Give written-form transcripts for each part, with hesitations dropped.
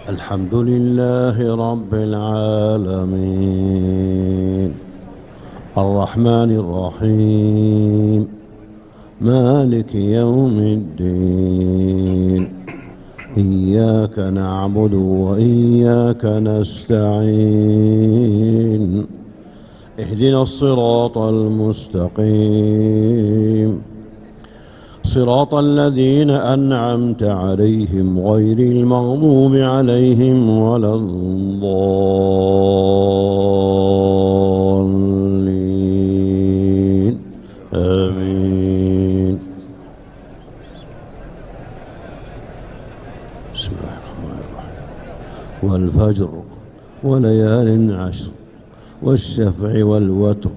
الحمد لله رب العالمين الرحمن الرحيم مالك يوم الدين إياك نعبد وإياك نستعين اهدنا الصراط المستقيم صراط الذين أنعمت عليهم غير المغضوب عليهم ولا الضالين آمين. بسم الله الرحمن الرحيم والفجر وليال عشر والشفع والوتر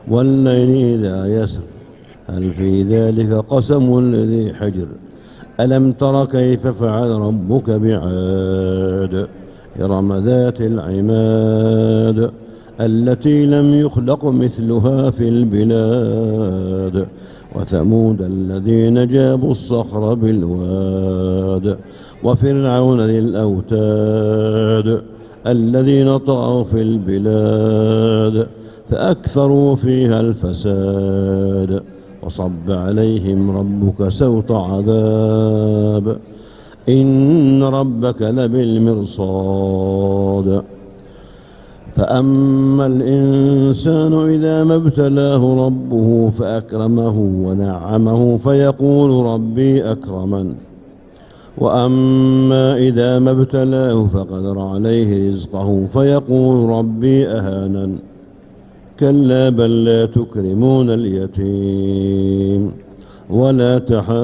والليل إذا يسر هل في ذلك قسم لذي حجر ألم تر كيف فعل ربك بعاد إرم ذات العماد التي لم يخلق مثلها في البلاد وثمود الذين جابوا الصخر بالواد وفرعون ذي الأوتاد الذين طغوا في البلاد فأكثروا فيها الفساد وصب عليهم ربك سوط عذاب إن ربك لبالمرصاد فأما الإنسان إذا ما ابتلاه ربه فأكرمه ونعمه فيقول ربي أكرمن وأما إذا ما ابتلاه فقدر عليه رزقه فيقول ربي أهانن كلا بل لا تكرمون اليتيم ولا تحاضون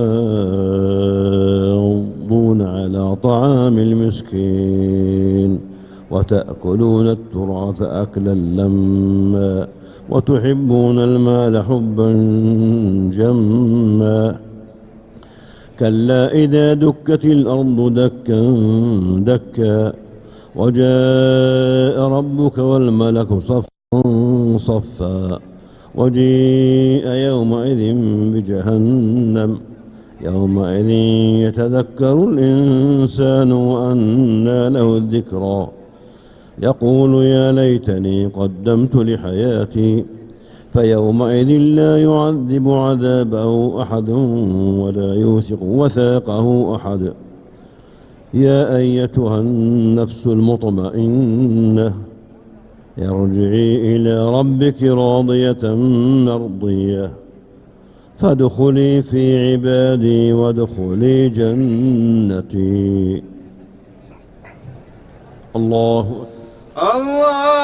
على طعام المسكين وتأكلون التراث أكلا لما وتحبون المال حبا جما كلا إذا دكت الأرض دكا دكا وجاء ربك والملك صفا صفا وجيء يومئذ بجهنم يومئذ يتذكر الإنسان وأنى له الذكرى يقول يا ليتني قدمت لحياتي فيومئذ لا يعذب عذابه أحد ولا يوثق وثاقه أحد يا أيتها النفس المطمئنة ارجعي إلى ربك راضية مرضية فادخلي في عبادي وادخلي جنتي. الله الله